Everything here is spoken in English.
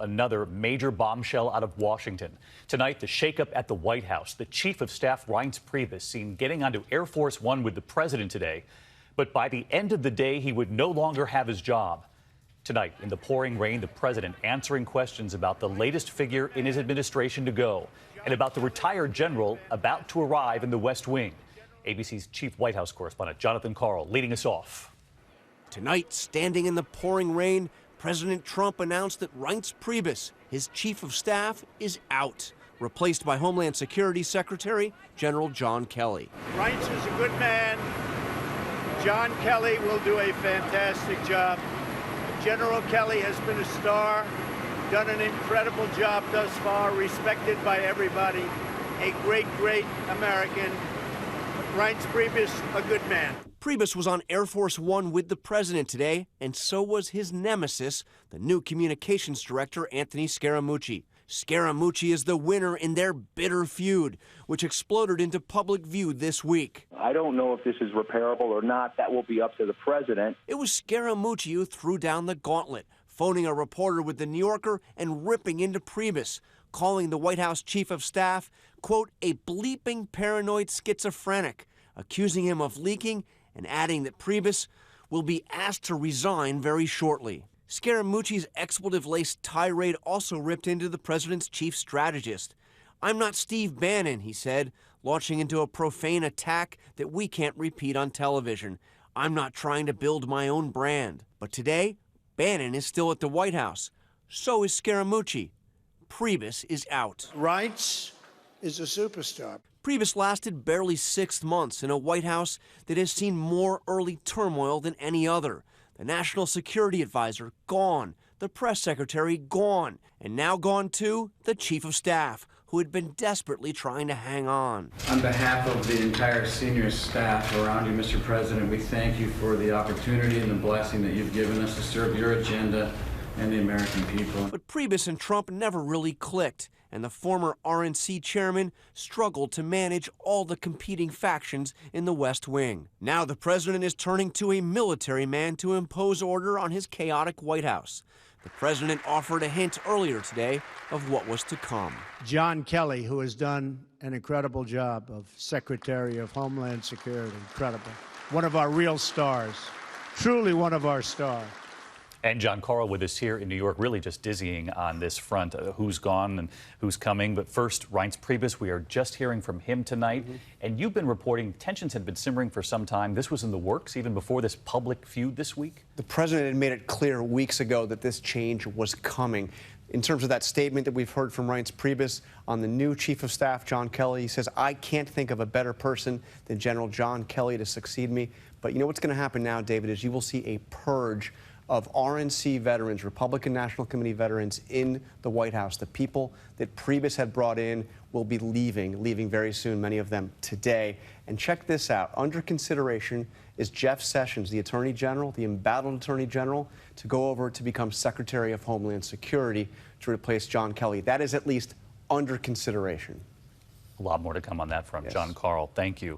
Another major bombshell out of Washington. Tonight, the shakeup at the White House. The Chief of Staff, Reince Priebus, seen getting onto Air Force One with the president today. But by the end of the day, he would no longer have his job. Tonight, in the pouring rain, the president answering questions about the latest figure in his administration to go and about the retired general about to arrive in the West Wing. ABC's chief White House correspondent, Jonathan Karl, leading us off. Tonight, standing in the pouring rain, President Trump announced that Reince Priebus, his chief of staff, is out, replaced by Homeland Security Secretary General Jhon Kelly. Reince is a good man. Jhon Kelly will do a fantastic job. General Kelly has been a star, done an incredible job thus far, respected by everybody, a great, great American. Reince Priebus, a good man. Priebus was on Air Force One with the president today, and so was his nemesis, the new communications director, Anthony Scaramucci. Scaramucci is the winner in their bitter feud, which exploded into public view this week. I don't know if this is repairable or not. That will be up to the president. It was Scaramucci who threw down the gauntlet, phoning a reporter with the New Yorker and ripping into Priebus, calling the White House chief of staff, quote, a bleeping paranoid schizophrenic, accusing him of leaking and adding that Priebus will be asked to resign very shortly. Scaramucci's expletive-laced tirade also ripped into the president's chief strategist. I'm not Steve Bannon, he said, launching into a profane attack that we can't repeat on television. I'm not trying to build my own brand. But today, Bannon is still at the White House. So is Scaramucci. Priebus is out. Reince is a superstar. Priebus lasted barely 6 months in a White House that has seen more early turmoil than any other. The National Security Advisor gone, the press secretary gone, and now gone too, the chief of staff, who had been desperately trying to hang on. On behalf of the entire senior staff around you, Mr. President, we thank you for the opportunity and the blessing that you've given us to serve your agenda and the American people. But Priebus and Trump never really clicked, and the former RNC chairman struggled to manage all the competing factions in the West Wing. Now the president is turning to a military man to impose order on his chaotic White House. The president offered a hint earlier today of what was to come. Jhon Kelly, who has done an incredible job of Secretary of Homeland Security, incredible. One of our real stars, truly one of our stars. And John Karl with us here in New York, really just dizzying on this front, who's gone and who's coming. But first, Reince Priebus, we are just hearing from him tonight. And you've been reporting tensions had been simmering for some time. This was in the works even before this public feud this week? The president had made it clear weeks ago that this change was coming. In terms of that statement that we've heard from Reince Priebus on the new chief of staff, Jhon Kelly, he says, I can't think of a better person than General Jhon Kelly to succeed me. But you know what's going to happen now, David, is you will see a purge of RNC veterans, Republican National Committee veterans in the White House. The people that Priebus had brought in will be leaving very soon, many of them today. And check this out. Under consideration is Jeff Sessions, the Attorney General, the embattled Attorney General, to go over to become Secretary of Homeland Security to replace Jhon Kelly. That is at least under consideration. A lot more to come on that front. Yes. John Karl, thank you.